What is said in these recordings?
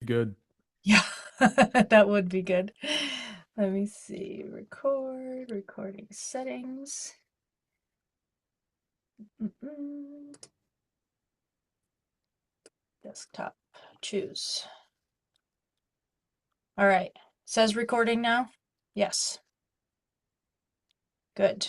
Good. Yeah, that would be good. Let me see. Recording settings. Mm-mm. Desktop, choose. All right. Says recording now? Yes. Good.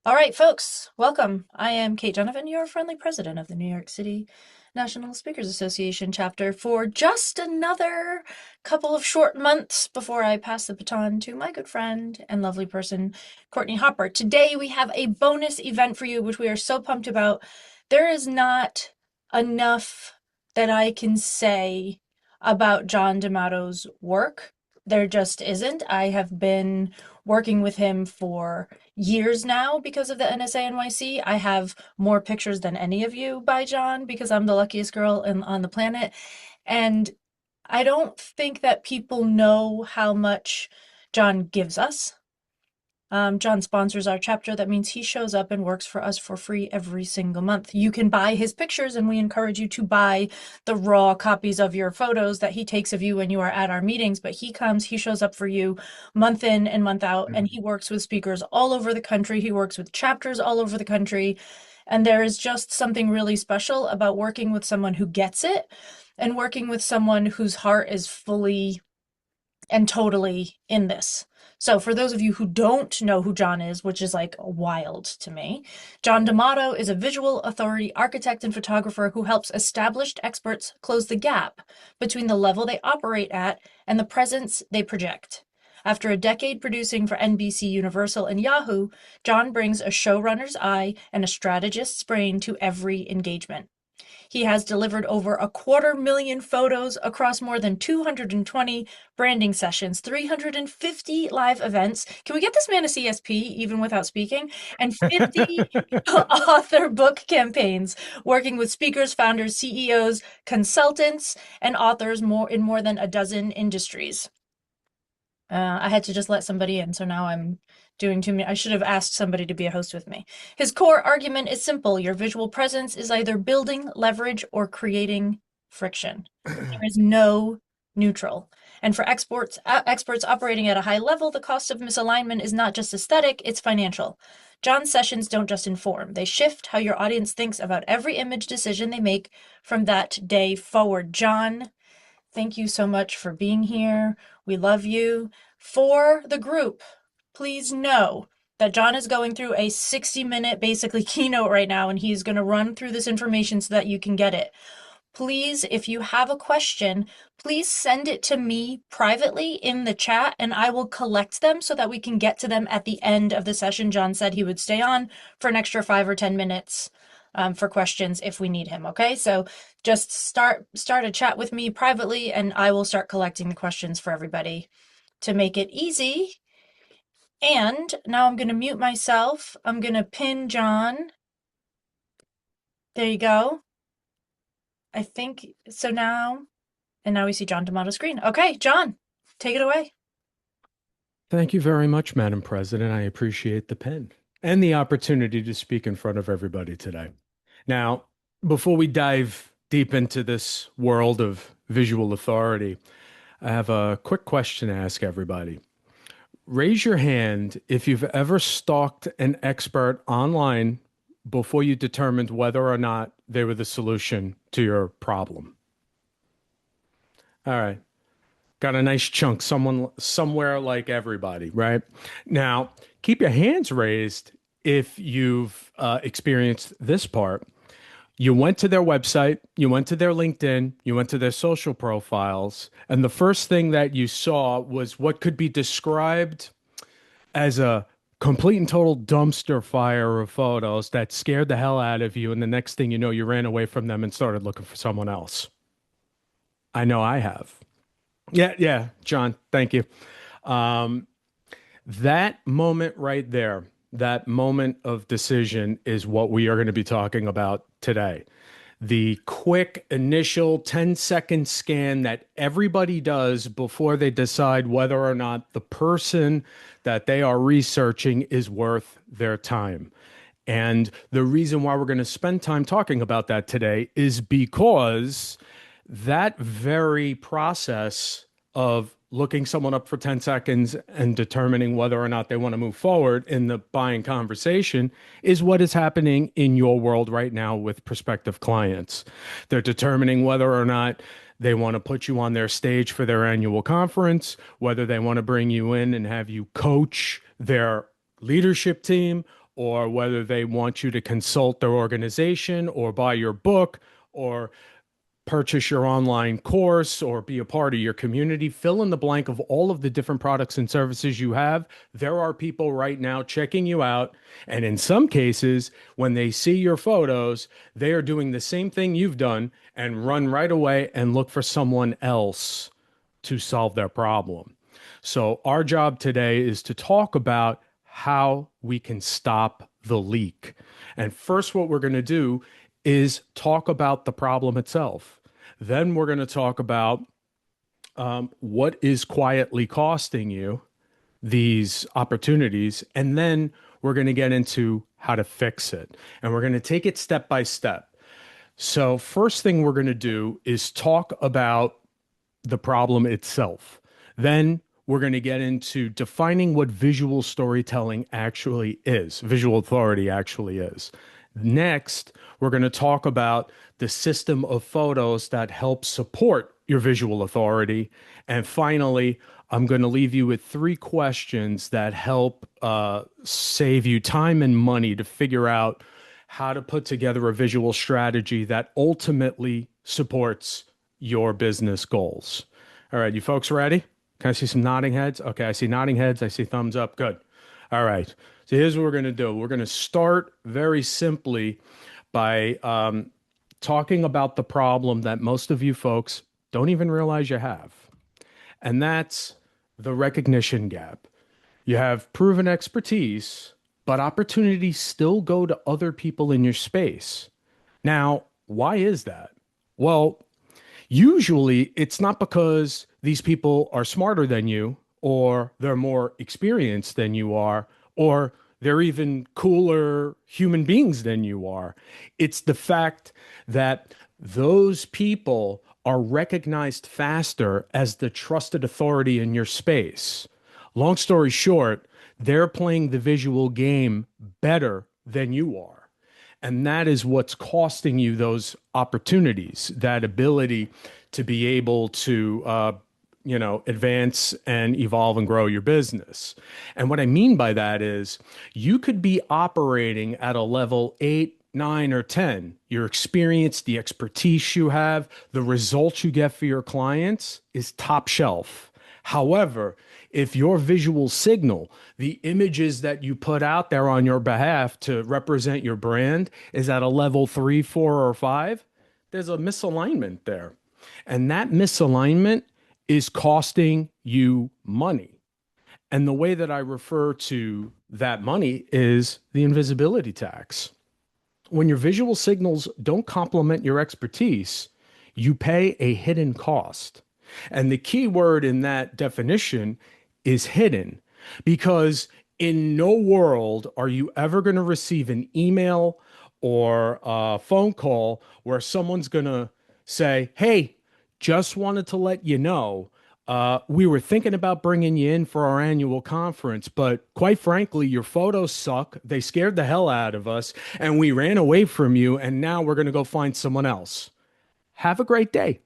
All right, folks, welcome. I am Kate Donovan, your friendly president of the New York City National Speakers Association chapter for just another couple of short months before I pass the baton to my good friend and lovely person, Courtney Hopper. Today we have a bonus event for you, which we are so pumped about. There is not enough that I can say about John DeMato's work. There just isn't. I have been working with him for years now because of the NSA NYC. I have more pictures than any of you by John because I'm the luckiest girl on the planet. And I don't think that people know how much John gives us. John sponsors our chapter. That means he shows up and works for us for free every single month. You can buy his pictures, and we encourage you to buy the raw copies of your photos that he takes of you when you are at our meetings. But he comes, he shows up for you month in and month out, and he works with speakers all over the country. He works with chapters all over the country. And there is just something really special about working with someone who gets it and working with someone whose heart is fully and totally in this. So, for those of you who don't know who John is, which is like wild to me, John DeMato is a visual authority architect and photographer who helps established experts close the gap between the level they operate at and the presence they project. After a decade producing for NBC Universal and Yahoo, John brings a showrunner's eye and a strategist's brain to every engagement. He has delivered over 250,000 photos across more than 220 branding sessions, 350 live events. Can we get this man a CSP even without speaking? And 50 author book campaigns, working with speakers, founders, CEOs, consultants, and authors in more than a dozen industries. I had to just let somebody in, so now I'm doing too many. I should have asked somebody to be a host with me. His core argument is simple. Your visual presence is either building leverage or creating friction. There is no neutral. And for experts operating at a high level, the cost of misalignment is not just aesthetic, it's financial. John's sessions don't just inform, they shift how your audience thinks about every image decision they make from that day forward. John, thank you so much for being here. We love you. For the group, please know that John is going through a 60-minute basically keynote right now, and he's going to run through this information so that you can get it. Please, if you have a question, please send it to me privately in the chat, and I will collect them so that we can get to them at the end of the session. John said he would stay on for an extra 5 or 10 minutes for questions if we need him. Okay, so just start a chat with me privately, and I will start collecting the questions for everybody to make it easy. And now I'm going to mute myself. I'm going to pin John. There you go. I think so now. And now we see John DeMato's screen. Okay, John, take it away. Thank you very much, Madam President. I appreciate the pen and the opportunity to speak in front of everybody today. Now, before we dive deep into this world of visual authority, I have a quick question to ask everybody. Raise your hand if you've ever stalked an expert online before you determined whether or not they were the solution to your problem. All right. Got a nice chunk, someone somewhere like everybody, right? Now, keep your hands raised if you've experienced this part. You went to their website, you went to their LinkedIn, you went to their social profiles, and the first thing that you saw was what could be described as a complete and total dumpster fire of photos that scared the hell out of you. And the next thing you know, you ran away from them and started looking for someone else. I know I have. Yeah, John, thank you. Um, that moment right there, that moment of decision is what we are going to be talking about today. The quick initial 10-second scan that everybody does before they decide whether or not the person that they are researching is worth their time. And the reason why we're going to spend time talking about that today is because That very process of looking someone up for 10 seconds and determining whether or not they want to move forward in the buying conversation is what is happening in your world right now with prospective clients. They're determining whether or not they want to put you on their stage for their annual conference, whether they want to bring you in and have you coach their leadership team, or whether they want you to consult their organization or buy your book or purchase your online course or be a part of your community. Fill in the blank of all of the different products and services you have. There are people right now checking you out. And in some cases, when they see your photos, they are doing the same thing you've done and run right away and look for someone else to solve their problem. So, our job today is to talk about how we can stop the leak. And first, what we're going to do is talk about the problem itself. Then we're going to talk about what is quietly costing you these opportunities. And then we're going to get into how to fix it. And we're going to take it step by step. So, first thing we're going to do is talk about the problem itself. Then we're going to get into defining what visual storytelling actually is, visual authority actually is. Next, we're going to talk about the system of photos that help support your visual authority. And finally, I'm going to leave you with 3 questions that help save you time and money to figure out how to put together a visual strategy that ultimately supports your business goals. All right, you folks ready? Can I see some nodding heads? Okay, I see nodding heads. I see thumbs up. Good. All right. So here's what we're going to do. We're going to start very simply by talking about the problem that most of you folks don't even realize you have. And that's the recognition gap. You have proven expertise, but opportunities still go to other people in your space. Now, why is that? Well, usually it's not because these people are smarter than you, or they're more experienced than you are, or they're even cooler human beings than you are. It's the fact that those people are recognized faster as the trusted authority in your space. Long story short, they're playing the visual game better than you are. And that is what's costing you those opportunities, that ability to be able to advance and evolve and grow your business. And what I mean by that is you could be operating at a level 8, 9, or 10. Your experience, the expertise you have, the results you get for your clients is top shelf. However, if your visual signal, the images that you put out there on your behalf to represent your brand is at a level 3, 4, or 5, there's a misalignment there. And that misalignment is costing you money. And the way that I refer to that money is the invisibility tax. When your visual signals don't complement your expertise, you pay a hidden cost. And the key word in that definition is hidden, because in no world are you ever going to receive an email or a phone call where someone's going to say, hey, just wanted to let you know, we were thinking about bringing you in for our annual conference, but quite frankly, your photos suck. They scared the hell out of us, and we ran away from you, and now we're going to go find someone else. Have a great day.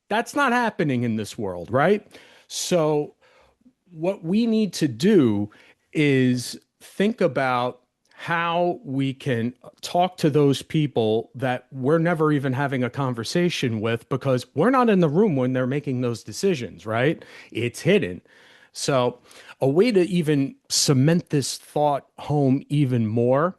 That's not happening in this world, right? So what we need to do is think about how we can talk to those people that we're never even having a conversation with, because we're not in the room when they're making those decisions, right? It's hidden. So a way to even cement this thought home even more,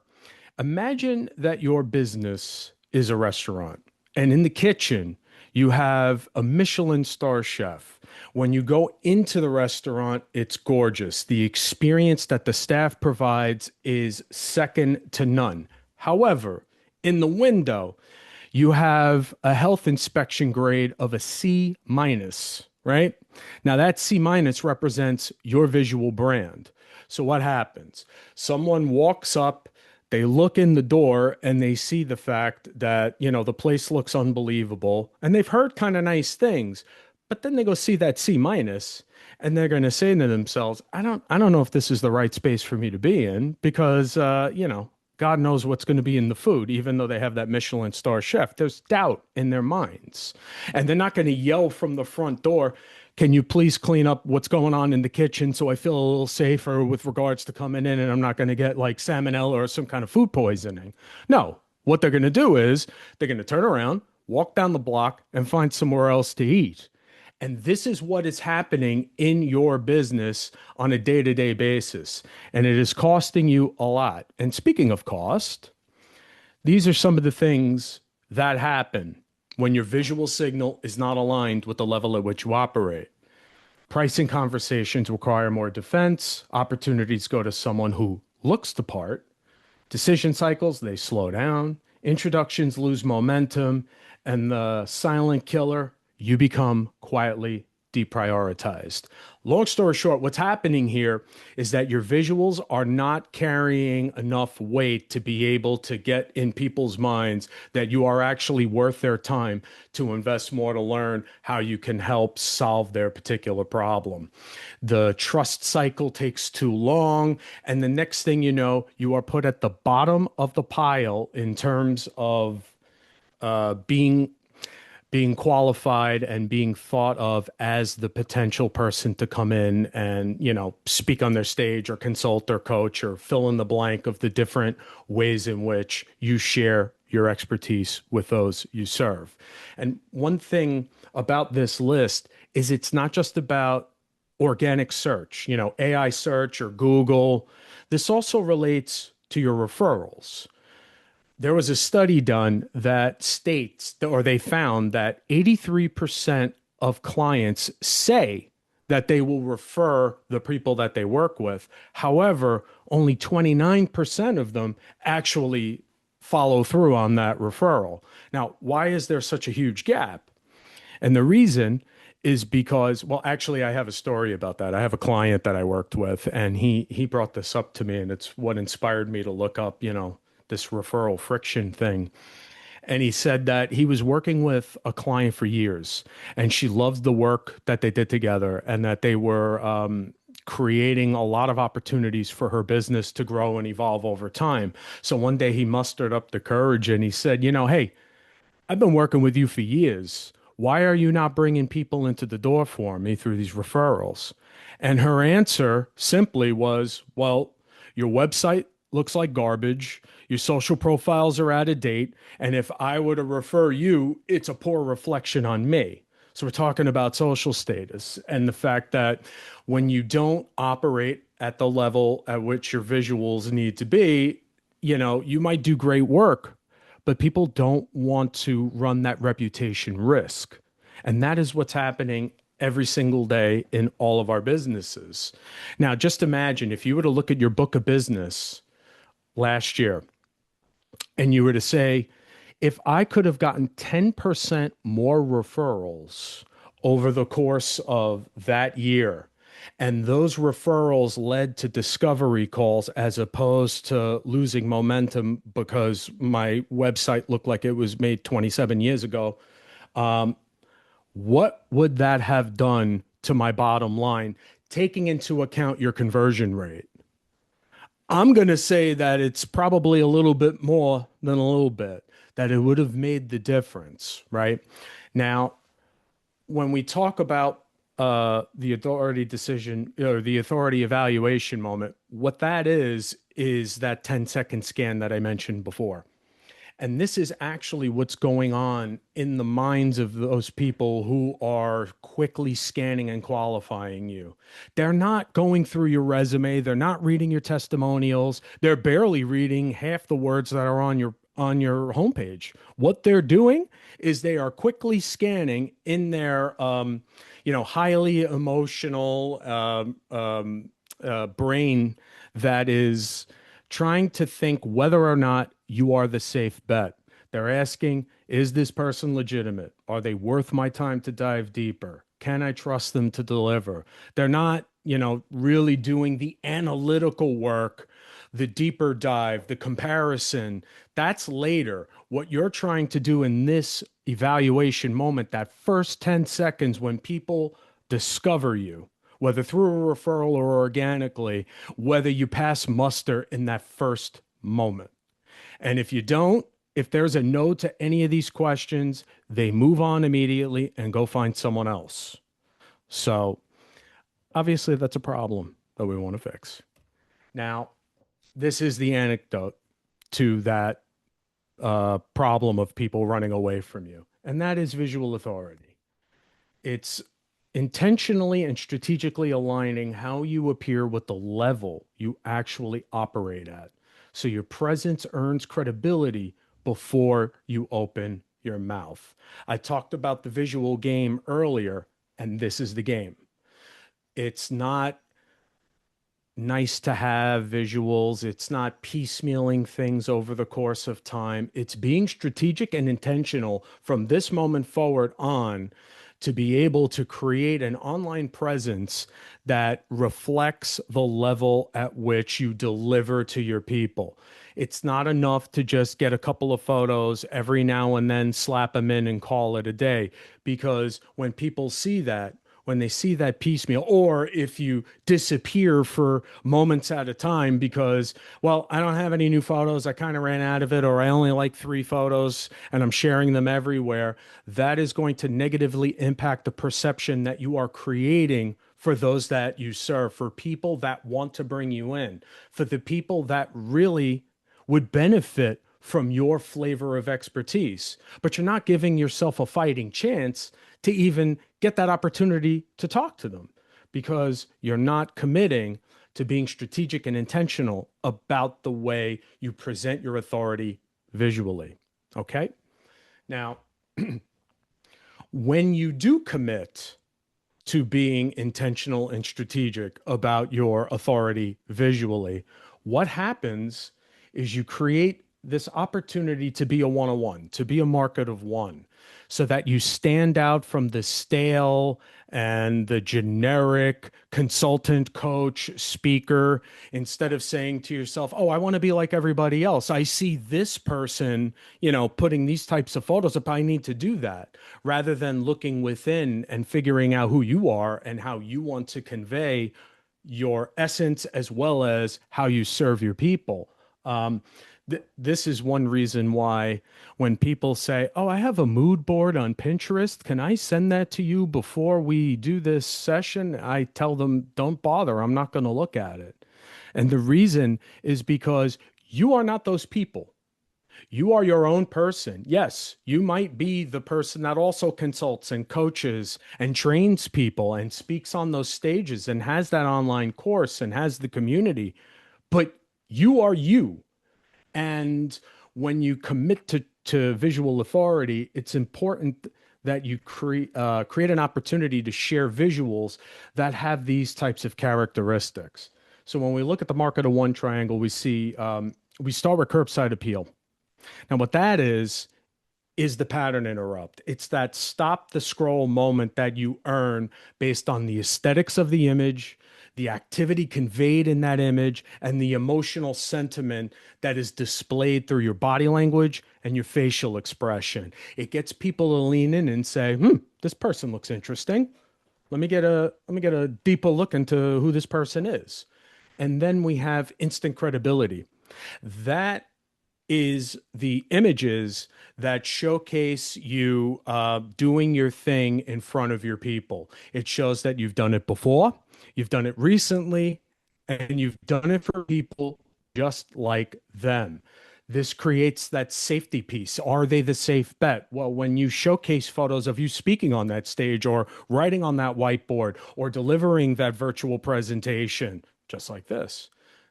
imagine that your business is a restaurant, and in the kitchen, you have a Michelin star chef. When you go into the restaurant, it's gorgeous. The experience that the staff provides is second to none. However, in the window, you have a health inspection grade of a C minus, right? Now that C minus represents your visual brand. So what happens? Someone walks up, They look in the door and they see the fact that, the place looks unbelievable and they've heard kind of nice things, but then they go see that C minus and they're going to say to themselves, I don't know if this is the right space for me to be in because, God knows what's going to be in the food, even though they have that Michelin star chef. There's doubt in their minds. And they're not going to yell from the front door, can you please clean up what's going on in the kitchen so I feel a little safer with regards to coming in and I'm not going to get like salmonella or some kind of food poisoning? No, what they're going to do is they're going to turn around, walk down the block, and find somewhere else to eat. And this is what is happening in your business on a day to day basis. And it is costing you a lot. And speaking of cost, these are some of the things that happen when your visual signal is not aligned with the level at which you operate. Pricing conversations require more defense. Opportunities go to someone who looks the part. Decision cycles, they slow down. Introductions lose momentum. And the silent killer, you become quietly deprioritized. Long story short, what's happening here is that your visuals are not carrying enough weight to be able to get in people's minds that you are actually worth their time to invest more to learn how you can help solve their particular problem. The trust cycle takes too long, and the next thing you know, you are put at the bottom of the pile in terms of being qualified and being thought of as the potential person to come in and, speak on their stage or consult or coach or fill in the blank of the different ways in which you share your expertise with those you serve. And one thing about this list is it's not just about organic search, AI search or Google. This also relates to your referrals. There was a study done that states, or they found that 83% of clients say that they will refer the people that they work with. However, only 29% of them actually follow through on that referral. Now, why is there such a huge gap? And the reason is because, well, actually, I have a story about that. I have a client that I worked with, and he brought this up to me, and it's what inspired me to look up, this referral friction thing. And he said that he was working with a client for years, and she loved the work that they did together, and that they were creating a lot of opportunities for her business to grow and evolve over time. So one day he mustered up the courage and he said, hey, I've been working with you for years. Why are you not bringing people into the door for me through these referrals? And her answer simply was, well, your website looks like garbage. Your social profiles are out of date. And if I were to refer you, it's a poor reflection on me. So we're talking about social status and the fact that when you don't operate at the level at which your visuals need to be, you might do great work, but people don't want to run that reputation risk. And that is what's happening every single day in all of our businesses. Now, just imagine if you were to look at your book of business last year and you were to say, if I could have gotten 10% more referrals over the course of that year, and those referrals led to discovery calls as opposed to losing momentum because my website looked like it was made 27 years ago, what would that have done to my bottom line, taking into account your conversion rate? I'm going to say that it's probably a little bit more than a little bit, that it would have made the difference, right? Now, when we talk about the authority decision or the authority evaluation moment, what that is that 10-second scan that I mentioned before. And this is actually what's going on in the minds of those people who are quickly scanning and qualifying you. They're not going through your resume. They're not reading your testimonials. They're barely reading half the words that are on your homepage. What they're doing is they are quickly scanning in their highly emotional brain that is trying to think whether or not you are the safe bet. They're asking, is this person legitimate? Are they worth my time to dive deeper? Can I trust them to deliver? They're not, really doing the analytical work the deeper dive, the comparison, that's later. What you're trying to do in this evaluation moment, that first 10 seconds when people discover you, whether through a referral or organically, whether you pass muster in that first moment. And if you don't, if there's a no to any of these questions, they move on immediately and go find someone else. So obviously, that's a problem that we want to fix. Now, this is the anecdote to that problem of people running away from you, and that is visual authority. It's intentionally and strategically aligning how you appear with the level you actually operate at. So your presence earns credibility before you open your mouth. I talked about the visual game earlier, and this is the game. It's not nice to have visuals. It's not piecemealing things over the course of time. It's being strategic and intentional from this moment forward on to be able to create an online presence that reflects the level at which you deliver to your people. It's not enough to just get a couple of photos every now and then, slap them in, and call it a day. Because when people see that, when they see that piecemeal, or if you disappear for moments at a time because, well, I don't have any new photos, I kind of ran out of it, or I only like 3 photos and I'm sharing them everywhere, that is going to negatively impact the perception that you are creating for those that you serve, for people that want to bring you in, for the people that really would benefit from your flavor of expertise. But you're not giving yourself a fighting chance to even get that opportunity to talk to them because you're not committing to being strategic and intentional about the way you present your authority visually. Okay? Now, when you do commit to being intentional and strategic about your authority visually, what happens is you create this opportunity to be a one-on-one, to be a market of one, so that you stand out from the stale and the generic consultant, coach, speaker, instead of saying to yourself, oh, I want to be like everybody else. I see this person, putting these types of photos up. I need to do that, rather than looking within and figuring out who you are and how you want to convey your essence as well as how you serve your people. This is one reason why when people say, oh, I have a mood board on Pinterest, can I send that to you before we do this session? I tell them, don't bother. I'm not going to look at it. And the reason is because you are not those people. You are your own person. Yes, you might be the person that also consults and coaches and trains people and speaks on those stages and has that online course and has the community, but you are you. And when you commit to visual authority, it's important that you create an opportunity to share visuals that have these types of characteristics. So when we look at the market of one triangle, we see we start with curbside appeal. Now, what that is the pattern interrupt. It's that stop the scroll moment that you earn based on the aesthetics of the image, the activity conveyed in that image, and the emotional sentiment that is displayed through your body language and your facial expression. It gets people to lean in and say, this person looks interesting. Let me get a deeper look into who this person is. And then we have instant credibility. That is the images that showcase you doing your thing in front of your people. It shows that you've done it before, you've done it recently, and you've done it for people just like them. This creates that safety piece. Are they the safe bet? Well, when you showcase photos of you speaking on that stage or writing on that whiteboard or delivering that virtual presentation, just like this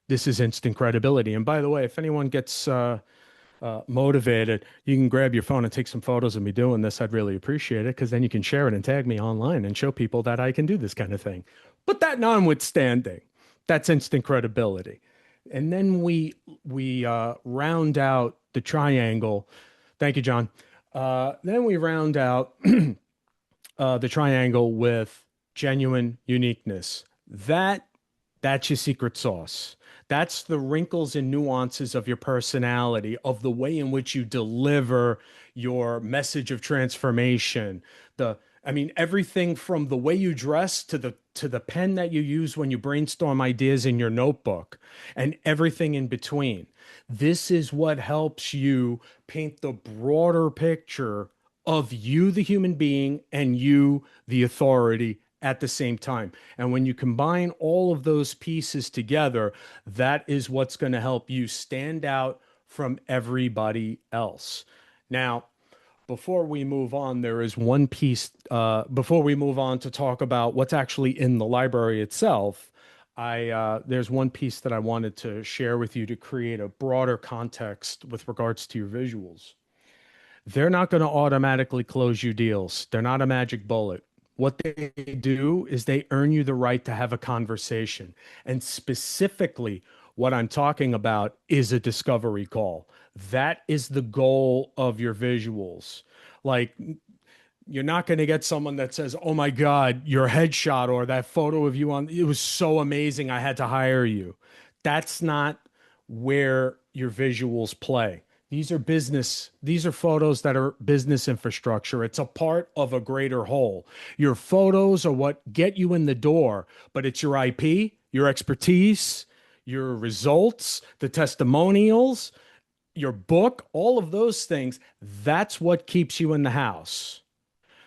is instant credibility. And by the way, if anyone gets motivated, you can grab your phone and take some photos of me doing this. I'd really appreciate it because then you can share it and tag me online and show people that I can do this kind of thing. But that notwithstanding, that's instant credibility. And then we round out the triangle. Thank you, John. Then we round out the triangle with genuine uniqueness. That's your secret sauce. That's the wrinkles and nuances of your personality, of the way in which you deliver your message of transformation. I mean, everything from the way you dress to the pen that you use when you brainstorm ideas in your notebook and everything in between. This is what helps you paint the broader picture of you, the human being, and you, the authority, at the same time. And when you combine all of those pieces together, that is what's going to help you stand out from everybody else. Now, before we move on, there is one piece, before we move on to talk about what's actually in the library itself. There's one piece that I wanted to share with you to create a broader context with regards to your visuals. They're not going to automatically close you deals. They're not a magic bullet. What they do is they earn you the right to have a conversation. And specifically, what I'm talking about is a discovery call. That is the goal of your visuals. Like, you're not going to get someone that says, "Oh my God, your headshot or that photo of you on it was so amazing, I had to hire you." That's not where your visuals play. These are photos that are business infrastructure. It's a part of a greater whole. Your photos are what get you in the door, but it's your IP, your expertise, your results, the testimonials, your book, all of those things. That's what keeps you in the house.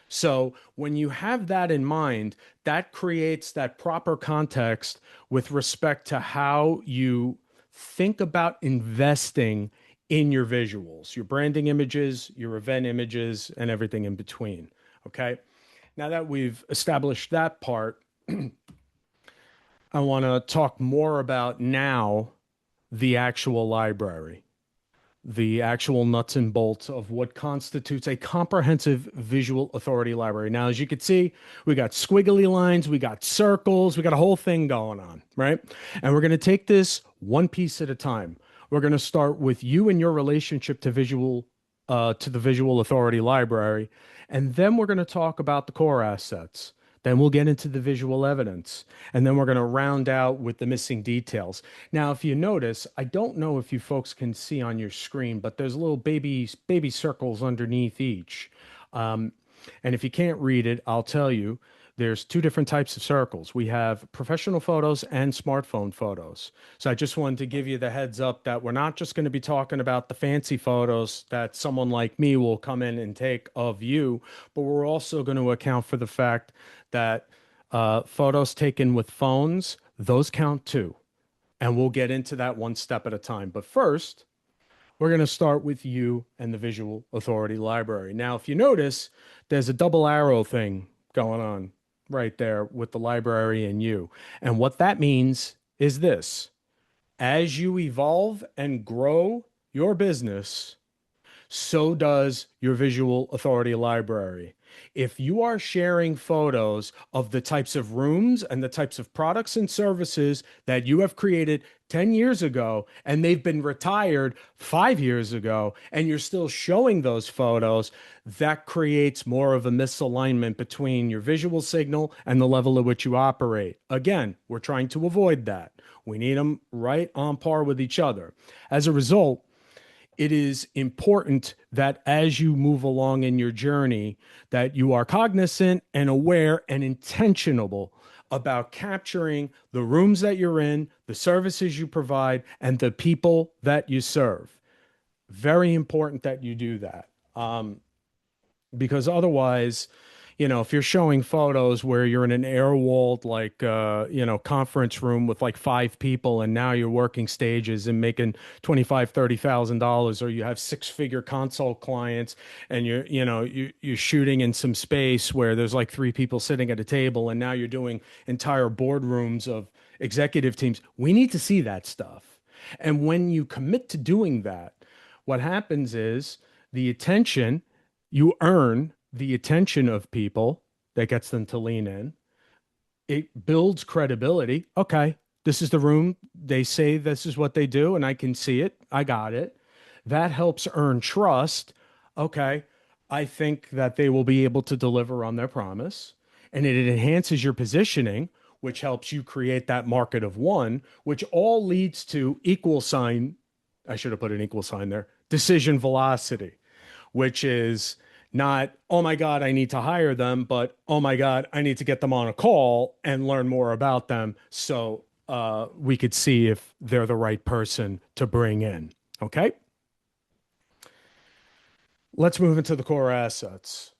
So when you have that in mind, that creates that proper context with respect to how you think about investing in your visuals, your branding images, your event images, and everything in between. Okay. Now that we've established that part, I want to talk more about now the actual library, the actual nuts and bolts of what constitutes a comprehensive visual authority library. Now, as you can see, we got squiggly lines, we got circles, we got a whole thing going on, right? And we're going to take this one piece at a time. We're going to start with you and your relationship to to the visual authority library, and then we're going to talk about the core assets. Then we'll get into the visual evidence, and then we're going to round out with the missing details. Now, if you notice, I don't know if you folks can see on your screen, but there's little baby circles underneath each. Um, and if you can't read it, I'll tell you. There's two different types of circles. We have professional photos and smartphone photos. So I just wanted to give you the heads up that we're not just going to be talking about the fancy photos that someone like me will come in and take of you, but we're also going to account for the fact that photos taken with phones, those count too. And we'll get into that one step at a time. But first, we're going to start with you and the Visual Authority Library. Now, if you notice, there's a double arrow thing going on right there with the library and you. And what that means is this: as you evolve and grow your business, so does your visual authority library. If you are sharing photos of the types of rooms and the types of products and services that you have created 10 years ago, and they've been retired 5 years ago, and you're still showing those photos, that creates more of a misalignment between your visual signal and the level at which you operate. Again, we're trying to avoid that. We need them right on par with each other. As a result, it is important that as you move along in your journey, that you are cognizant and aware and intentional about capturing the rooms that you're in, the services you provide, and the people that you serve. Very important that you do that. Because otherwise, if you're showing photos where you're in an air-walled, like, conference room with like five people, and now you're working stages and making $25,000, $30,000, or you have six-figure consult clients, and you're shooting in some space where there's like three people sitting at a table, and now you're doing entire boardrooms of executive teams. We need to see that stuff. And when you commit to doing that, what happens is you earn the attention of people that gets them to lean in. It builds credibility. Okay, this is the room. They say this is what they do, and I can see it. I got it. That helps earn trust. Okay, I think that they will be able to deliver on their promise, and it enhances your positioning, which helps you create that market of one, which all leads to equal sign. I should have put an equal sign there. Decision velocity, which is not, oh my God, I need to hire them, but oh my God, I need to get them on a call and learn more about them so we could see if they're the right person to bring in. Okay. Let's move into the core assets.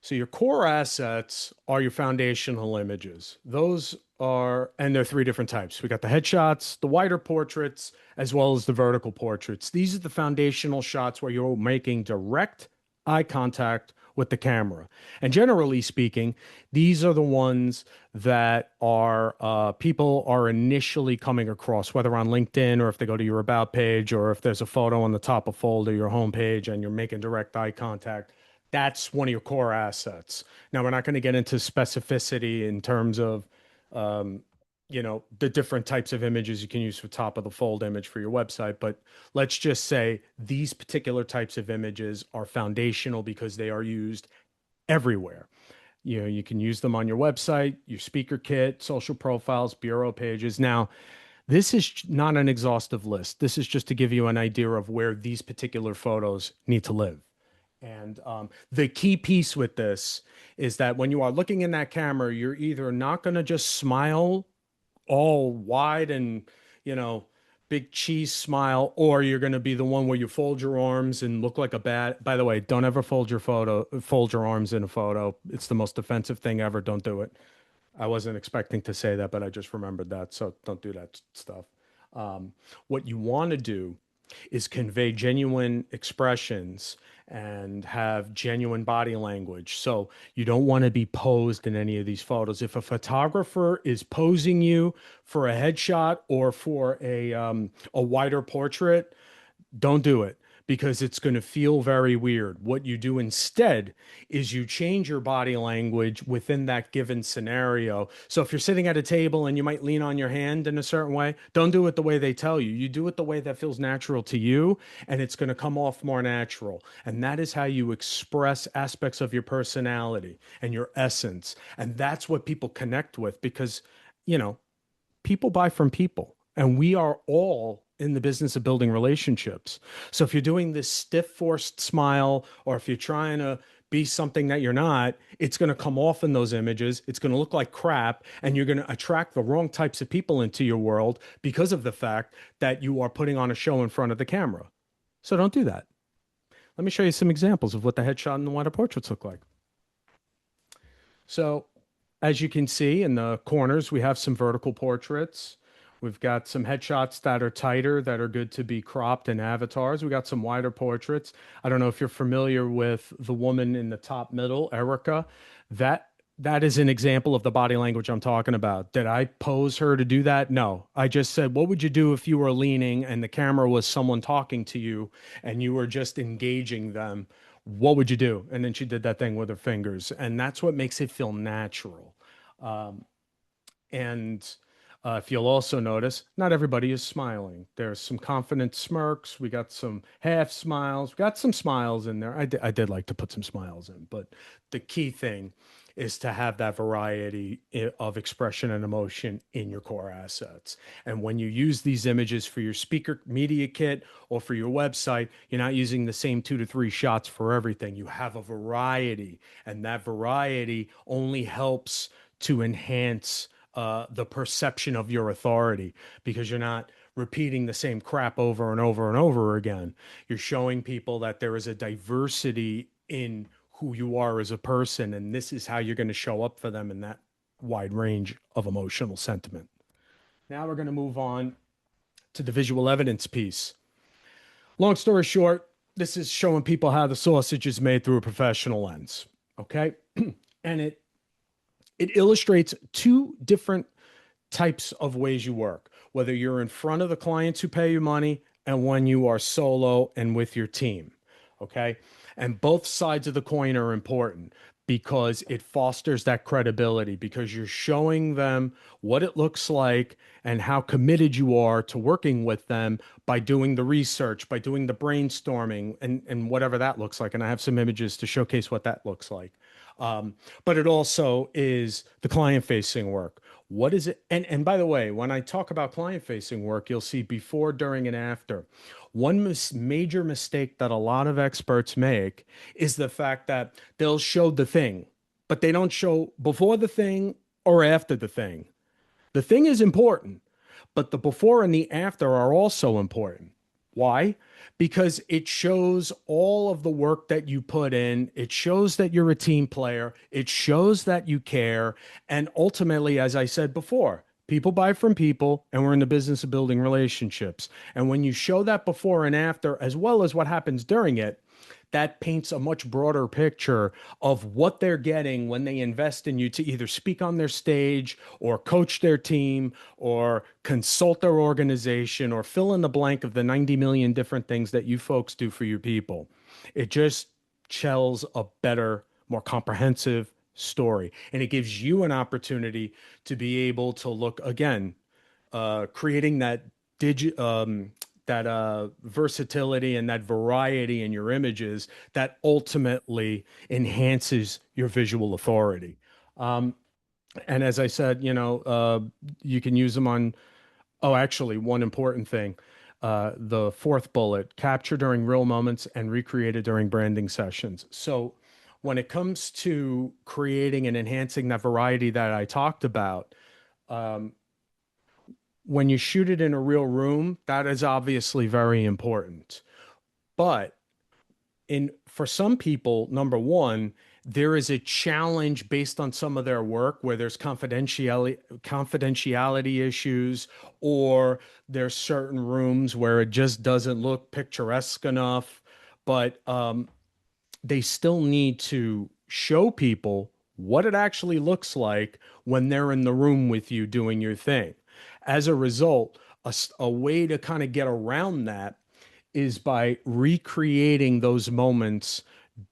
So your core assets are your foundational images. Those are, and there are three different types. We got the headshots, the wider portraits, as well as the vertical portraits. These are the foundational shots where you're making direct eye contact with the camera. And generally speaking, these are the ones that are people are initially coming across, whether on LinkedIn or if they go to your about page or if there's a photo on the top of folder, your homepage, and you're making direct eye contact. That's one of your core assets. Now, we're not going to get into specificity in terms of, the different types of images you can use for top of the fold image for your website. But let's just say these particular types of images are foundational because they are used everywhere. You can use them on your website, your speaker kit, social profiles, bureau pages. Now, this is not an exhaustive list. This is just to give you an idea of where these particular photos need to live. And the key piece with this is that when you are looking in that camera, you're either not going to just smile all wide and, you know, big cheese smile, or you're going to be the one where you fold your arms and look like a bad. By the way, don't ever fold your arms in a photo. It's the most offensive thing ever. Don't do it. I wasn't expecting to say that, but I just remembered that. So don't do that stuff. What you want to do is convey genuine expressions and have genuine body language. So you don't want to be posed in any of these photos. If a photographer is posing you for a headshot or for a wider portrait, don't do it because it's going to feel very weird. What you do instead is you change your body language within that given scenario. So if you're sitting at a table and you might lean on your hand in a certain way, don't do it the way they tell you. You do it the way that feels natural to you, and it's going to come off more natural. And that is how you express aspects of your personality and your essence. And that's what people connect with because, you know, people buy from people, and we are all in the business of building relationships. So if you're doing this stiff, forced smile, or if you're trying to be something that you're not, it's going to come off in those images. It's going to look like crap, and you're going to attract the wrong types of people into your world because of the fact that you are putting on a show in front of the camera. So don't do that. Let me show you some examples of what the headshot and the wider portraits look like. So as you can see in the corners, we have some vertical portraits. We've got some headshots that are tighter, that are good to be cropped and avatars. We got some wider portraits. I don't know if you're familiar with the woman in the top middle, Erica. That is an example of the body language I'm talking about. Did I pose her to do that? No. I just said, what would you do if you were leaning and the camera was someone talking to you and you were just engaging them? What would you do? And then she did that thing with her fingers. And that's what makes it feel natural. And if you'll also notice, not everybody is smiling. There's some confident smirks. We got some half smiles. We got some smiles in there. I did like to put some smiles in, but the key thing is to have that variety of expression and emotion in your core assets. And when you use these images for your speaker media kit or for your website, you're not using the same 2 to 3 shots for everything. You have a variety, and that variety only helps to enhance the perception of your authority because you're not repeating the same crap over and over and over again. You're showing people that there is a diversity in who you are as a person, and this is how you're going to show up for them in that wide range of emotional sentiment. Now we're going to move on to the visual evidence piece. Long story short, this is showing people how the sausage is made through a professional lens. Okay. And it illustrates two different types of ways you work, whether you're in front of the clients who pay you money and when you are solo and with your team. Okay. And both sides of the coin are important because it fosters that credibility because you're showing them what it looks like and how committed you are to working with them by doing the research, by doing the brainstorming and whatever that looks like. And I have some images to showcase what that looks like. But it also is the client facing work. What is it? And by the way, when I talk about client facing work, you'll see before, during, and after. One major mistake that a lot of experts make is the fact that they'll show the thing, but they don't show before the thing or after the thing. The thing is important, but the before and the after are also important. Why? Because it shows all of the work that you put in. It shows that you're a team player. It shows that you care. And ultimately, as I said before, people buy from people, and we're in the business of building relationships. And when you show that before and after, as well as what happens during it, that paints a much broader picture of what they're getting when they invest in you to either speak on their stage or coach their team or consult their organization or fill in the blank of the 90 million different things that you folks do for your people. It just tells a better, more comprehensive story. And it gives you an opportunity to be able to look again, creating that digit that versatility and that variety in your images that ultimately enhances your visual authority. And as I said, you can use them on. Oh, actually, one important thing. The fourth bullet, capture during real moments and recreated during branding sessions. So when it comes to creating and enhancing that variety that I talked about, when you shoot it in a real room, that is obviously very important. But in for some people, number one, there is a challenge based on some of their work where there's confidentiality issues, or there's certain rooms where it just doesn't look picturesque enough. But they still need to show people what it actually looks like when they're in the room with you doing your thing. As a result, a way to kind of get around that is by recreating those moments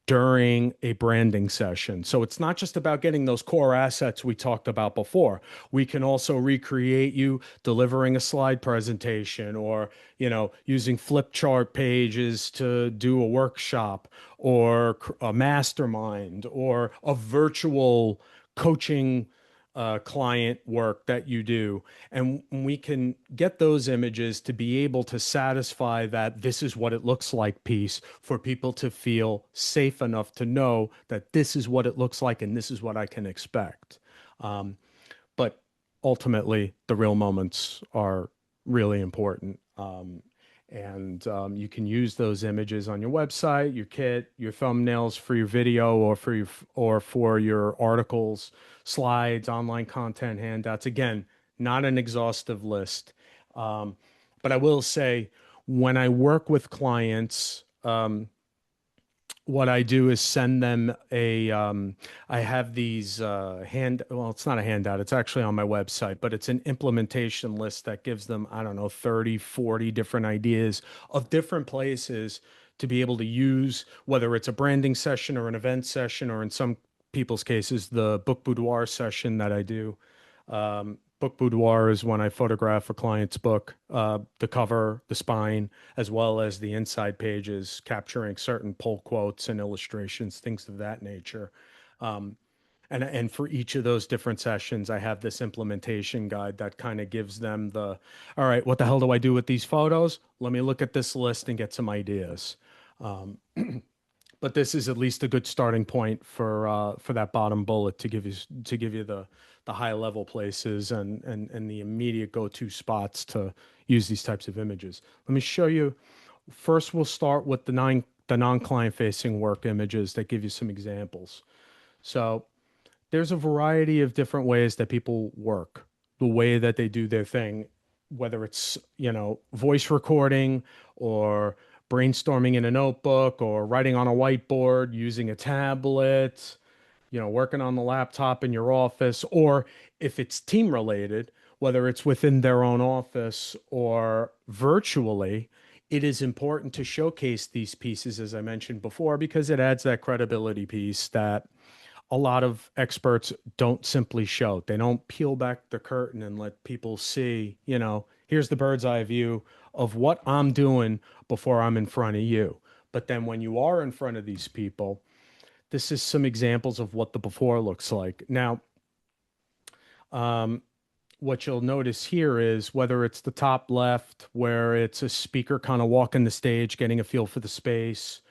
during a branding session. So it's not just about getting those core assets we talked about before. We can also recreate you delivering a slide presentation, or, using flip chart pages to do a workshop or a mastermind or a virtual coaching client work that you do. And we can get those images to be able to satisfy that this is what it looks like piece for people to feel safe enough to know that this is what it looks like and this is what I can expect. But ultimately, the real moments are really important. And you can use those images on your website, your kit, your thumbnails for your video, or for your articles, slides, online content, handouts. Again, not an exhaustive list, but I will say when I work with clients, what I do is send them I have these well, it's not a handout, it's actually on my website, but it's an implementation list that gives them, I don't know, 30, 40 different ideas of different places to be able to use, whether it's a branding session or an event session, or in some people's cases, the book boudoir session that I do. Book boudoir is when I photograph a client's book, the cover, the spine, as well as the inside pages, capturing certain pull quotes and illustrations, things of that nature. And for each of those different sessions, I have this implementation guide that kind of gives them all right, what the hell do I do with these photos? Let me look at this list and get some ideas. But this is at least a good starting point for that bottom bullet to give you the high level places and the immediate go-to spots to use these types of images. Let me show you. First, we'll start with the non-client facing work images that give you some examples. So there's a variety of different ways that people work, the way that they do their thing, whether it's, voice recording or brainstorming in a notebook or writing on a whiteboard, using a tablet, working on the laptop in your office, or if it's team related, whether it's within their own office or virtually. It is important to showcase these pieces, as I mentioned before, because it adds that credibility piece that a lot of experts don't simply show. They don't peel back the curtain and let people see, here's the bird's eye view of what I'm doing before I'm in front of you. But then when you are in front of these people, this is some examples of what the before looks like. Now, what you'll notice here is whether it's the top left, where it's a speaker kind of walking the stage, getting a feel for the space,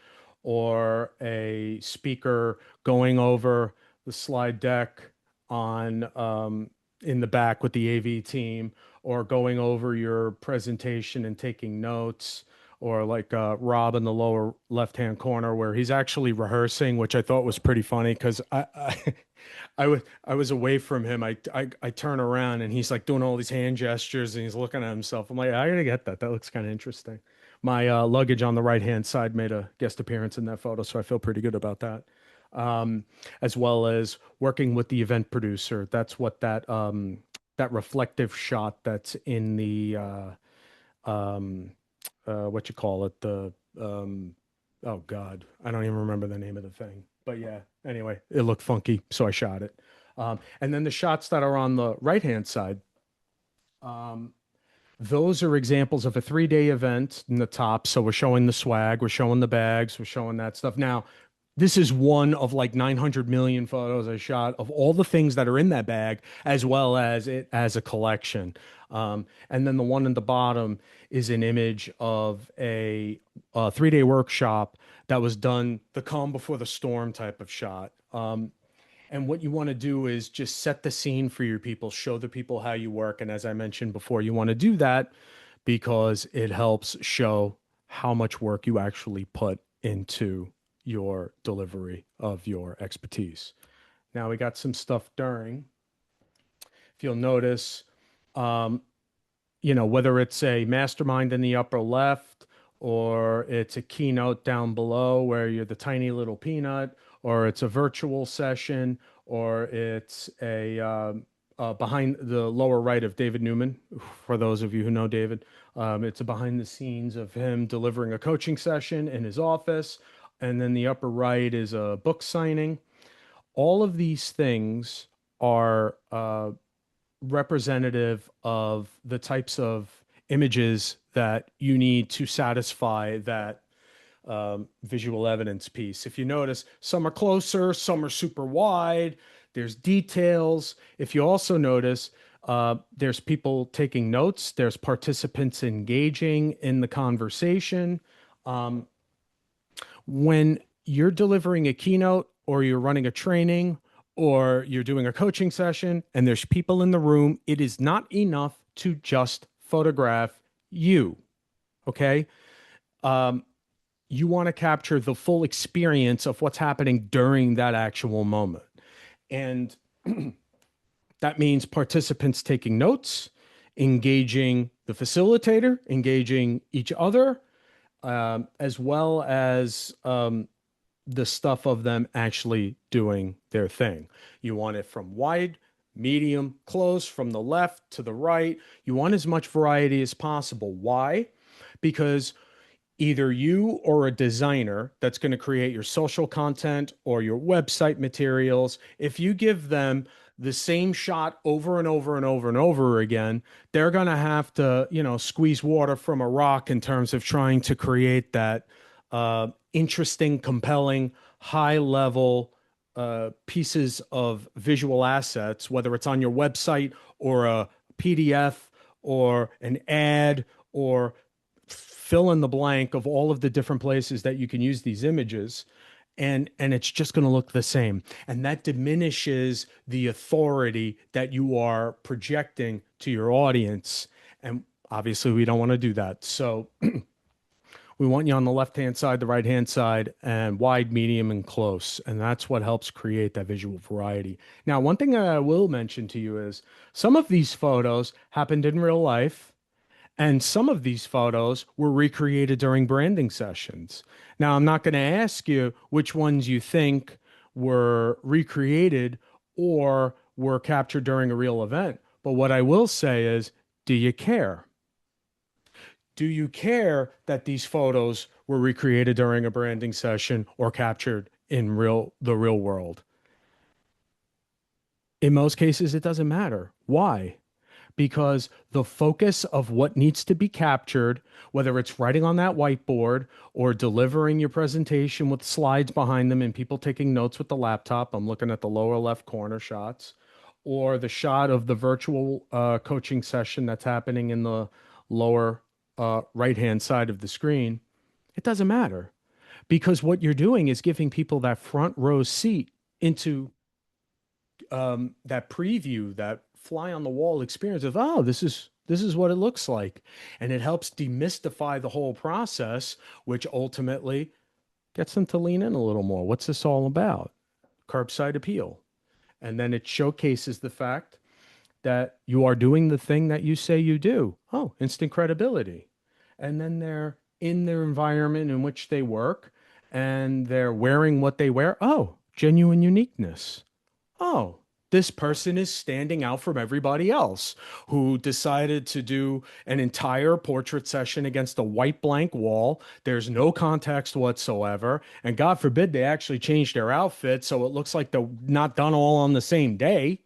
or a speaker going over the slide deck on in the back with the AV team, or going over your presentation and taking notes, or like Rob in the lower left-hand corner where he's actually rehearsing, which I thought was pretty funny because I was away from him. I turn around and he's like doing all these hand gestures and he's looking at himself. I'm like, I gotta get that. That looks kind of interesting. My luggage on the right hand side made a guest appearance in that photo, so I feel pretty good about that. As well as working with the event producer. That's what that reflective shot that's in the what you call it, the oh God, I don't even remember the name of the thing. But yeah, anyway, it looked funky, so I shot it. And then the shots that are on the right hand side, um, those are examples of a 3-day event in the top. So we're showing the swag, we're showing the bags, we're showing that stuff. Now, this is one of like 900 million photos I shot of all the things that are in that bag, as well as it as a collection. And then the one in the bottom is an image of a 3-day workshop that was done, the calm before the storm type of shot. And what you want to do is just set the scene for your people, show the people how you work. And as I mentioned before, you want to do that because it helps show how much work you actually put into your delivery of your expertise. Now we got some stuff during. If you'll notice, um, whether it's a mastermind in the upper left or it's a keynote down below where you're the tiny little peanut, or it's a virtual session, or it's a behind the lower right of David Newman. For those of you who know David, it's a behind the scenes of him delivering a coaching session in his office. And then the upper right is a book signing. All of these things are representative of the types of images that you need to satisfy that visual evidence piece. If you notice, some are closer, some are super wide. There's details. If you also notice, there's people taking notes. There's participants engaging in the conversation. When you're delivering a keynote or you're running a training or you're doing a coaching session and there's people in the room, it is not enough to just photograph you. Okay. You want to capture the full experience of what's happening during that actual moment. And that means participants taking notes, engaging the facilitator, engaging each other, as well as the stuff of them actually doing their thing. You want it from wide, medium, close, from the left to the right. You want as much variety as possible. Why? Because either you or a designer that's going to create your social content or your website materials, if you give them the same shot over and over and over and over again, they're going to have to, squeeze water from a rock in terms of trying to create that interesting, compelling, high level pieces of visual assets, whether it's on your website or a PDF or an ad or fill in the blank of all of the different places that you can use these images. And it's just going to look the same. And that diminishes the authority that you are projecting to your audience. And obviously, we don't want to do that. So we want you on the left-hand side, the right-hand side, and wide, medium, and close. And that's what helps create that visual variety. Now, one thing that I will mention to you is some of these photos happened in real life. And some of these photos were recreated during branding sessions. Now, I'm not going to ask you which ones you think were recreated or were captured during a real event. But what I will say is, do you care? Do you care that these photos were recreated during a branding session or captured in the real world? In most cases, it doesn't matter. Why? Because the focus of what needs to be captured, whether it's writing on that whiteboard or delivering your presentation with slides behind them and people taking notes with the laptop, I'm looking at the lower left corner shots, or the shot of the virtual coaching session that's happening in the lower right-hand side of the screen, it doesn't matter because what you're doing is giving people that front row seat into that preview, that fly on the wall experience of, oh, this is what it looks like. And it helps demystify the whole process, which ultimately gets them to lean in a little more. What's this all about? Curbside appeal. And then it showcases the fact that you are doing the thing that you say you do. Oh, instant credibility. And then they're in their environment in which they work and they're wearing what they wear. Oh, genuine uniqueness. Oh, this person is standing out from everybody else who decided to do an entire portrait session against a white blank wall. There's no context whatsoever. And God forbid they actually change their outfit so it looks like they're not done all on the same day.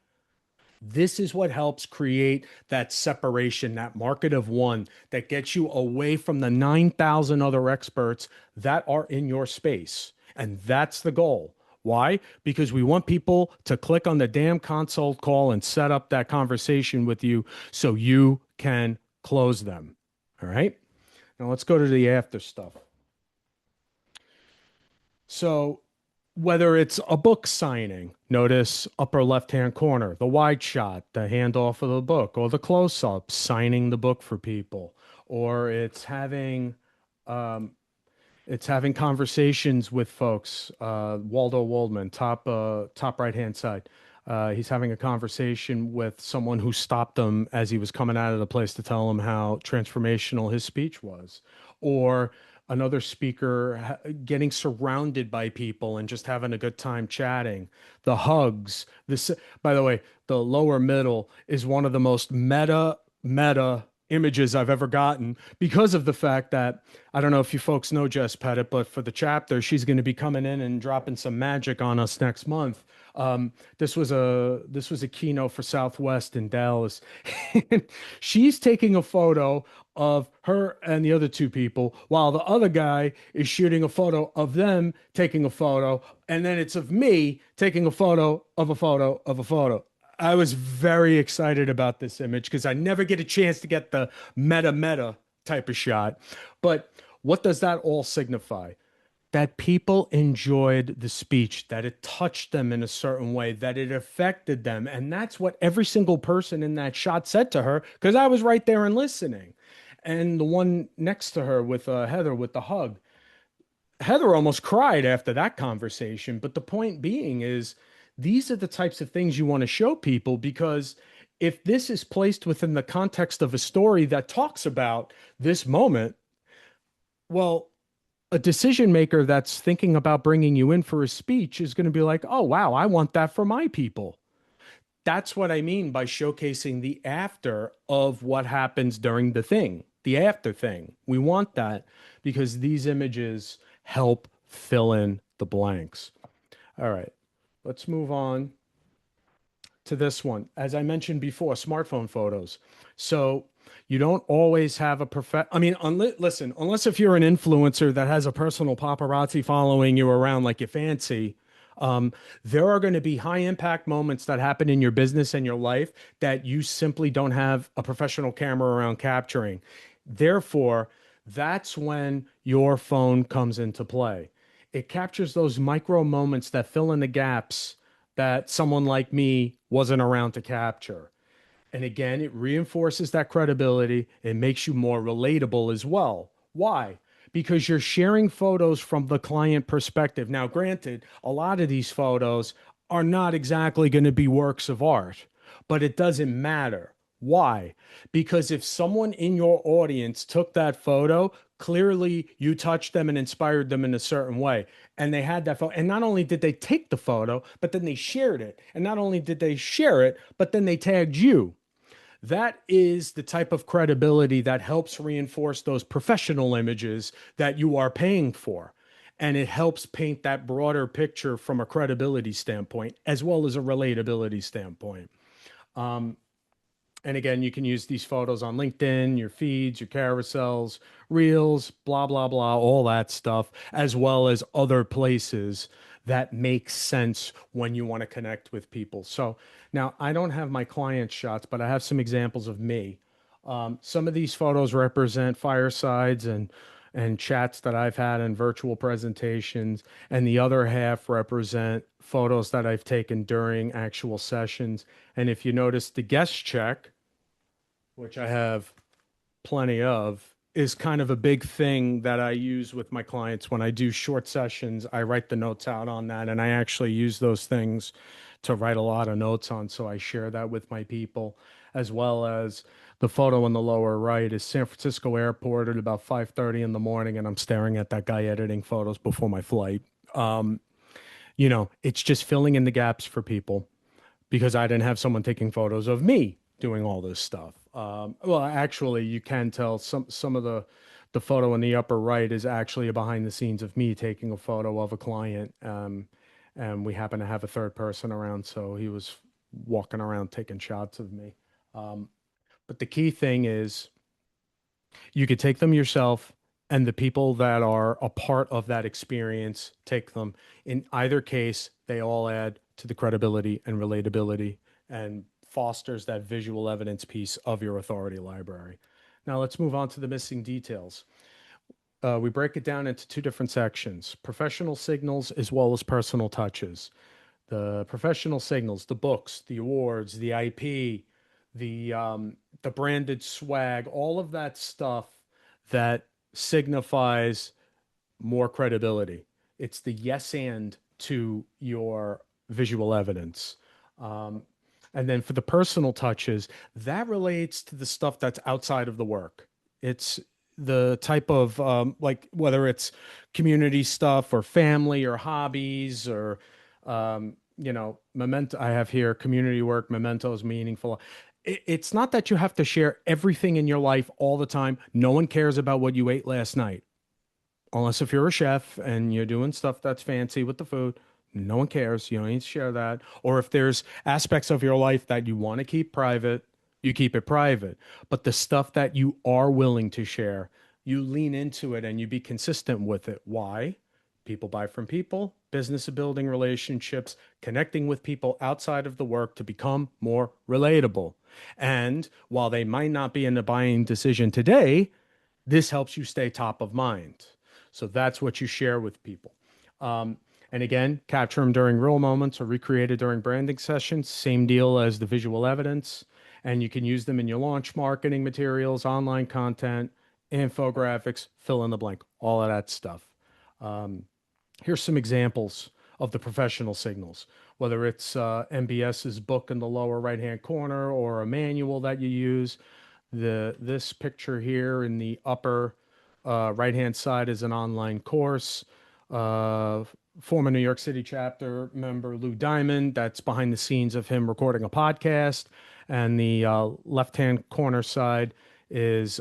This is what helps create that separation, that market of one that gets you away from the 9,000 other experts that are in your space. And that's the goal. Why? Because we want people to click on the damn consult call and set up that conversation with you so you can close them. All right. Now let's go to the after stuff. So whether it's a book signing, notice upper left-hand corner, the wide shot, the handoff of the book, or the close-up, signing the book for people, or it's having conversations with folks. Waldo Waldman, top right-hand side. He's having a conversation with someone who stopped him as he was coming out of the place to tell him how transformational his speech was, or another speaker getting surrounded by people and just having a good time chatting. The hugs. This, by the way, the lower middle is one of the most meta images I've ever gotten because of the fact that I don't know if you folks know Jess Pettit, but for the chapter, she's going to be coming in and dropping some magic on us next month. This was a keynote for Southwest in Dallas. She's taking a photo of her and the other two people while the other guy is shooting a photo of them taking a photo, and then it's of me taking a photo of a photo of a photo. I was very excited about this image because I never get a chance to get the meta type of shot. But what does that all signify? That people enjoyed the speech, that it touched them in a certain way, that it affected them. And that's what every single person in that shot said to her, because I was right there and listening. And the one next to her with Heather with the hug, Heather almost cried after that conversation. But the point being is, these are the types of things you want to show people because if this is placed within the context of a story that talks about this moment, well, a decision maker that's thinking about bringing you in for a speech is going to be like, oh, wow, I want that for my people. That's what I mean by showcasing the after of what happens during the thing, the after thing. We want that because these images help fill in the blanks. All right, let's move on to this one. As I mentioned before, smartphone photos. So you don't always have a I mean, listen, unless if you're an influencer that has a personal paparazzi following you around like you fancy, there are going to be high impact moments that happen in your business and your life that you simply don't have a professional camera around capturing. Therefore, that's when your phone comes into play. It captures those micro moments that fill in the gaps that someone like me wasn't around to capture. And again, it reinforces that credibility. It makes you more relatable as well. Why? Because you're sharing photos from the client perspective. Now, granted, a lot of these photos are not exactly going to be works of art, but it doesn't matter. Why? Because if someone in your audience took that photo, clearly you touched them and inspired them in a certain way. And they had that photo. And not only did they take the photo, but then they shared it. And not only did they share it, but then they tagged you. That is the type of credibility that helps reinforce those professional images that you are paying for. And it helps paint that broader picture from a credibility standpoint, as well as a relatability standpoint. And again, you can use these photos on LinkedIn, your feeds, your carousels, reels, blah, blah, blah, all that stuff, as well as other places that make sense when you want to connect with people. So now I don't have my client shots, but I have some examples of me. Some of these photos represent firesides and chats that I've had in virtual presentations, and the other half represent photos that I've taken during actual sessions. And if you notice the guest check, which I have plenty of, is kind of a big thing that I use with my clients when I do short sessions. I write the notes out on that, and I actually use those things to write a lot of notes on. So I share that with my people, as well as the photo in the lower right is San Francisco Airport at about 5:30 in the morning, and I'm staring at that guy editing photos before my flight. Um, it's just filling in the gaps for people because I didn't have someone taking photos of me doing all this stuff. Well, actually, you can tell some of the photo in the upper right is actually a behind the scenes of me taking a photo of a client, and we happen to have a third person around, so he was walking around taking shots of me. Um, but the key thing is you could take them yourself, and the people that are a part of that experience take them. In either case, they all add to the credibility and relatability and fosters that visual evidence piece of your authority library. Now, let's move on to the missing details. We break it down into two different sections: professional signals as well as personal touches. The professional signals, the books, the awards, the IP, the branded swag, all of that stuff that signifies more credibility. It's the yes and to your visual evidence. Um, and then for the personal touches, that relates to the stuff that's outside of the work. It's the type of like whether it's community stuff or family or hobbies or memento. I have here community work, mementos, meaningful. It's not that you have to share everything in your life all the time. No one cares about what you ate last night. Unless if you're a chef and you're doing stuff that's fancy with the food, no one cares. You don't need to share that. Or if there's aspects of your life that you want to keep private, you keep it private. But the stuff that you are willing to share, you lean into it and you be consistent with it. Why? People buy from people, business of building relationships, connecting with people outside of the work to become more relatable. And while they might not be in the buying decision today, this helps you stay top of mind. So that's what you share with people. Um, and again, capture them during real moments or recreated during branding sessions. Same deal as the visual evidence. And you can use them in your launch marketing materials, online content, infographics, fill in the blank, all of that stuff. Um, Here's some examples of the professional signals, whether it's MBS's book in the lower right-hand corner or a manual that you use. This picture here in the upper right-hand side is an online course. Uh, Former New York City chapter member Lou Diamond, that's behind the scenes of him recording a podcast. And the left-hand corner side is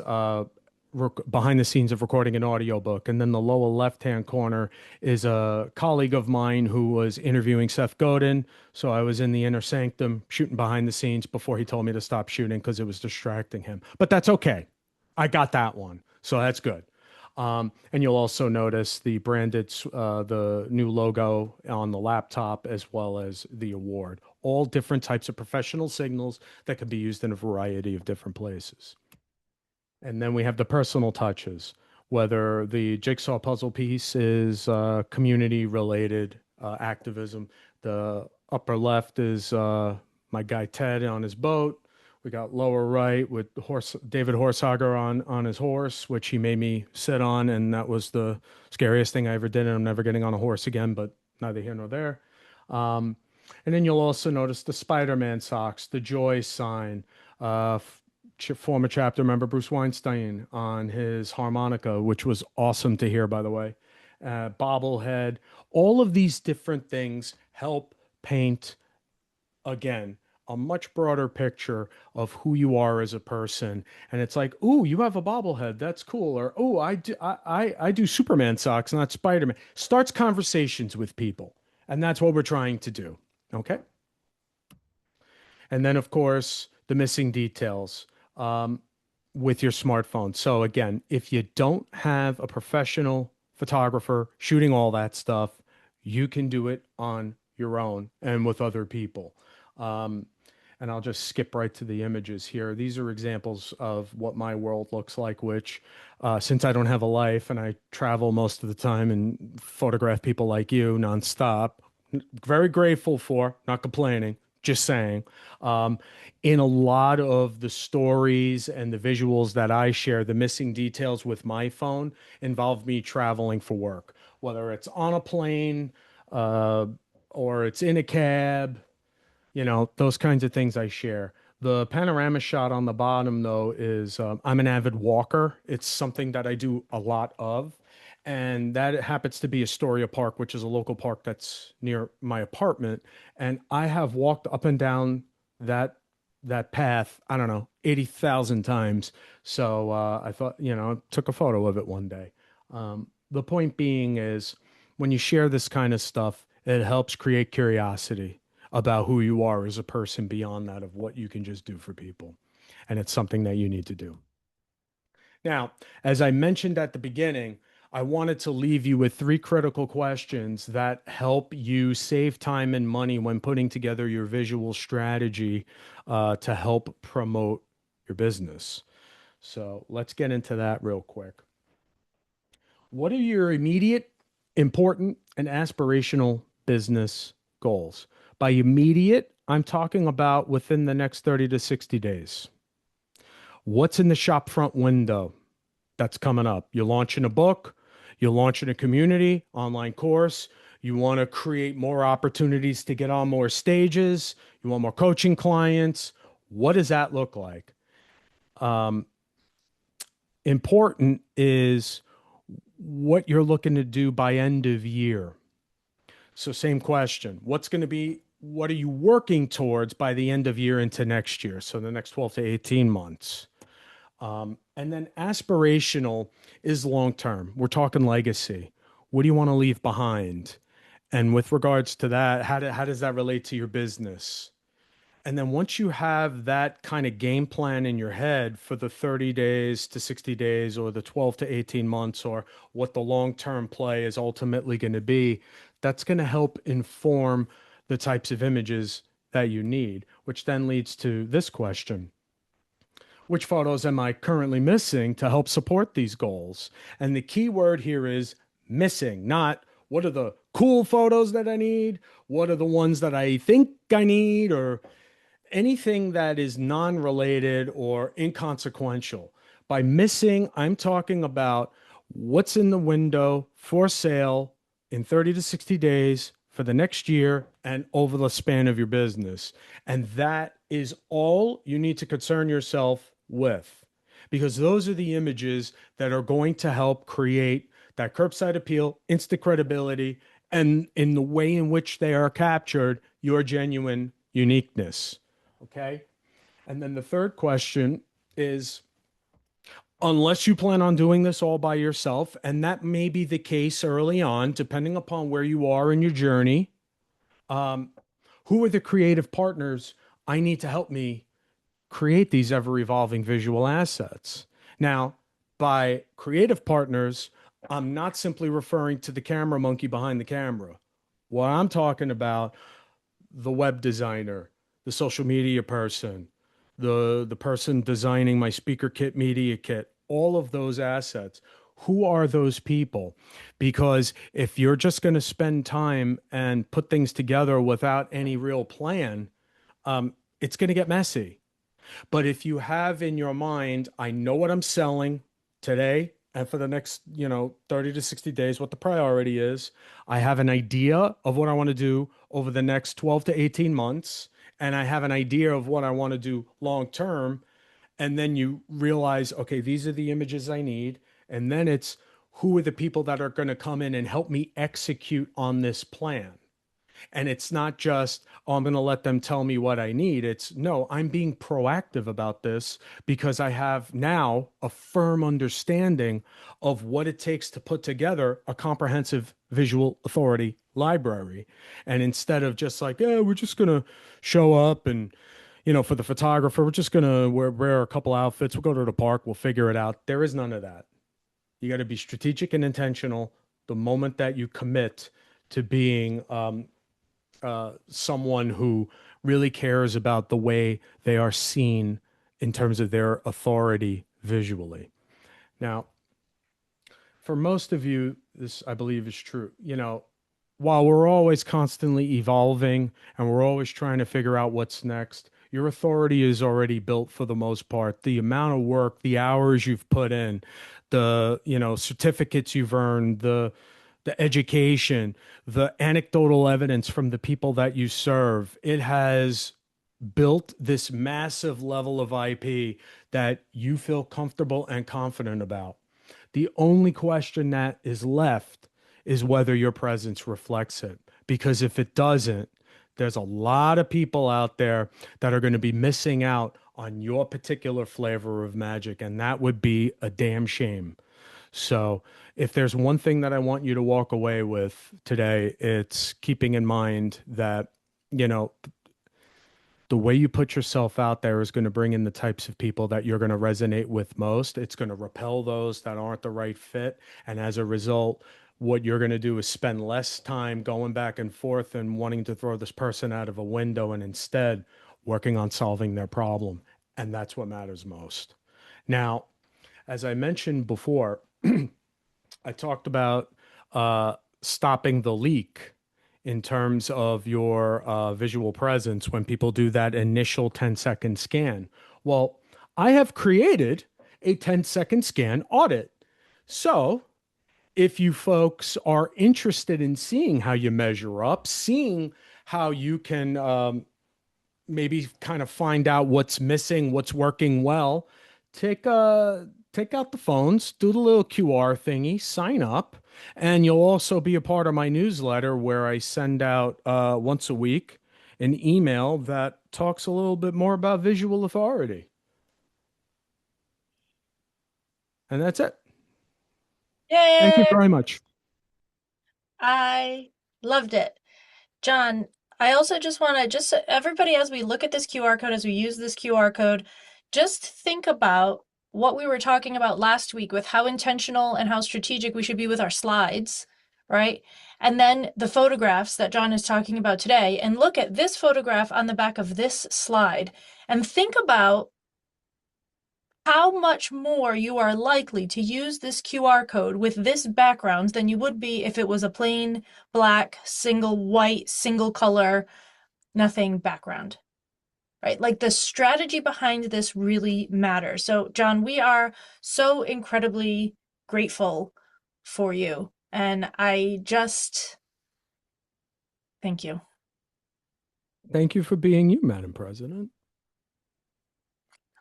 behind the scenes of recording an audiobook. And then the lower left-hand corner is a colleague of mine who was interviewing Seth Godin. So I was in the inner sanctum shooting behind the scenes before he told me to stop shooting because it was distracting him. But that's okay. I got that one. So that's good. And you'll also notice the branded, the new logo on the laptop, as well as the award. All different types of professional signals that can be used in a variety of different places. And then we have the personal touches, whether the jigsaw puzzle piece is community related activism. The upper left is my guy Ted on his boat. We got lower right with David Horsager on his horse, which he made me sit on, and that was the scariest thing I ever did. And I'm never getting on a horse again, but neither here nor there. Um, and then you'll also notice the Spider-Man socks, the joy sign, former chapter member Bruce Weinstein on his harmonica, which was awesome to hear, by the way. Bobblehead, all of these different things help paint, again, a much broader picture of who you are as a person. And it's like, ooh, you have a bobblehead. That's cool. Or, oh, I do Superman socks, not Spider-Man. Starts conversations with people. And that's what we're trying to do. Okay. And then, of course, the missing details um, with your smartphone. So, again, if you don't have a professional photographer shooting all that stuff, you can do it on your own and with other people. Um, and I'll just skip right to the images here. These are examples of what my world looks like, which, since I don't have a life and I travel most of the time and photograph people like you nonstop, very grateful for, not complaining, just saying. Um, in a lot of the stories and the visuals that I share, the missing details with my phone involve me traveling for work, whether it's on a plane, uh, or it's in a cab, those kinds of things I share. The panorama shot on the bottom, though, is I'm an avid walker. It's something that I do a lot of. And that happens to be Astoria Park, which is a local park that's near my apartment. And I have walked up and down that that path, I don't know, 80,000 times. So I thought, took a photo of it one day. The point being is when you share this kind of stuff, it helps create curiosity about who you are as a person beyond that of what you can just do for people. And it's something that you need to do. Now, as I mentioned at the beginning, I wanted to leave you with three critical questions that help you save time and money when putting together your visual strategy to help promote your business. So let's get into that real quick. What are your immediate, important, and aspirational business goals? By immediate, I'm talking about within the next 30 to 60 days. What's in the shop front window that's coming up? You're launching a book, you're launching a community, online course, you want to create more opportunities to get on more stages, you want more coaching clients. What does that look like? Um, Important is what you're looking to do by end of year. So same question. What are you working towards by the end of year into next year? So the next 12 to 18 months. And then aspirational is long term. We're talking legacy. What do you want to leave behind? And with regards to that, how does that relate to your business? And then once you have that kind of game plan in your head for the 30 days to 60 days or the 12 to 18 months or what the long-term play is ultimately going to be, that's going to help inform the types of images that you need, which then leads to this question. Which photos am I currently missing to help support these goals? And the key word here is missing, not what are the cool photos that I need? What are the ones that I think I need? Or anything that is non-related or inconsequential. By missing, I'm talking about what's in the window for sale in 30 to 60 days for the next year and over the span of your business. And that is all you need to concern yourself with, because those are the images that are going to help create that curbside appeal, instant credibility, and in the way in which they are captured, your genuine uniqueness. Okay. And then the third question is, unless you plan on doing this all by yourself, and that may be the case early on, depending upon where you are in your journey, um, who are the creative partners I need to help me create these ever evolving visual assets? Now, by creative partners, I'm not simply referring to the camera monkey behind the camera. What I'm talking about, the web designer, the social media person, the person designing my speaker kit, media kit, all of those assets. Who are those people? Because if you're just going to spend time and put things together without any real plan, it's going to get messy. But if you have in your mind, I know what I'm selling today and for the next, 30 to 60 days, what the priority is. I have an idea of what I want to do over the next 12 to 18 months, and I have an idea of what I want to do long term. And then you realize, okay, these are the images I need. And then it's who are the people that are going to come in and help me execute on this plan? And it's not just, oh, I'm going to let them tell me what I need. It's no, I'm being proactive about this because I have now a firm understanding of what it takes to put together a comprehensive visual authority library. And instead of just like, yeah, we're just going to show up and, for the photographer, we're just going to wear a couple outfits. We'll go to the park. We'll figure it out. There is none of that. You got to be strategic and intentional the moment that you commit to being someone who really cares about the way they are seen in terms of their authority visually. Now, for most of you, this I believe is true. While we're always constantly evolving and we're always trying to figure out what's next, your authority is already built for the most part. The amount of work, the hours you've put in, the, certificates you've earned, the education, the anecdotal evidence from the people that you serve, it has built this massive level of IP that you feel comfortable and confident about. The only question that is left is whether your presence reflects it. Because if it doesn't, there's a lot of people out there that are going to be missing out on your particular flavor of magic, and that would be a damn shame. So, if there's one thing that I want you to walk away with today, it's keeping in mind that, you know, the way you put yourself out there is going to bring in the types of people that you're going to resonate with most. It's going to repel those that aren't the right fit. And as a result, what you're going to do is spend less time going back and forth and wanting to throw this person out of a window and instead working on solving their problem. And that's what matters most. Now, as I mentioned before, I talked about stopping the leak in terms of your visual presence when people do that initial 10-second scan. Well, I have created a 10-second scan audit. So if you folks are interested in seeing how you measure up, seeing how you can maybe kind of find out what's missing, what's working well, take out the phones, do the little QR thingy, sign up, and you'll also be a part of my newsletter where I send out once a week an email that talks a little bit more about visual authority. And that's it. Thank you Yay! very much. I loved it. John, I also just want to, just so everybody, as we look at this QR code, as we use this QR code, just think about what we were talking about last week with how intentional and how strategic we should be with our slides, right? And then the photographs that John is talking about today, and look at this photograph on the back of this slide, and think about how much more you are likely to use this QR code with this background than you would be if it was a plain black, single white, single color, nothing background, right? Like the strategy behind this really matters. So, John, we are so incredibly grateful for you. And I just thank you. Thank you for being you, Madam President.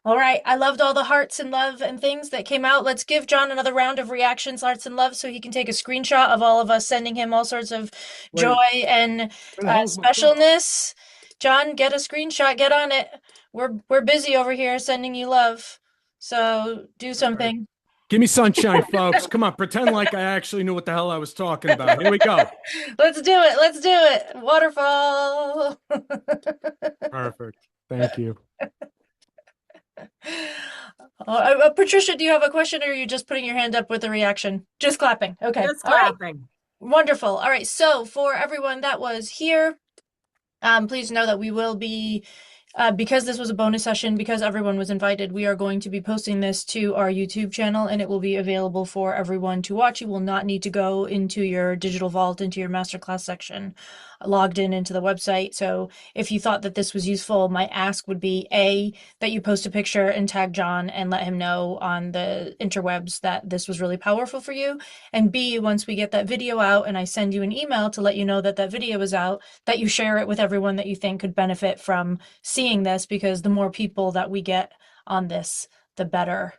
All right. I loved all the hearts and love and things that came out. Let's give John another round of reactions, hearts and love, so he can take a screenshot of all of us sending him all sorts of joy Wait, and where the hell's my phone? specialness. John, get a screenshot. Get on it. We're busy over here sending you love. So do All right. something. Give me sunshine, folks. Come on, pretend like I actually knew what the hell I was talking about. Here we go. Let's do it. Let's do it. Waterfall. Perfect. Thank you. Patricia, do you have a question or are you just putting your hand up with a reaction? Just clapping. Okay. Just All right. clapping. Wonderful. All right. So for everyone that was here, please know that we will be, because this was a bonus session, because everyone was invited, we are going to be posting this to our YouTube channel and it will be available for everyone to watch. You will not need to go into your digital vault, into your masterclass section, logged in into the website. So if you thought that this was useful, my ask would be A, that you post a picture and tag John and let him know on the interwebs that this was really powerful for you. And B, once we get that video out and I send you an email to let you know that that video is out, that you share it with everyone that you think could benefit from seeing this, because the more people that we get on this, the better.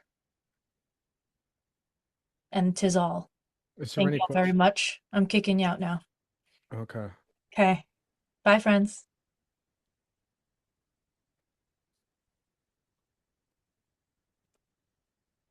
And 'tis all. Is there Thank any you all very questions? much. I'm kicking you out now. Okay. Okay. Bye, friends.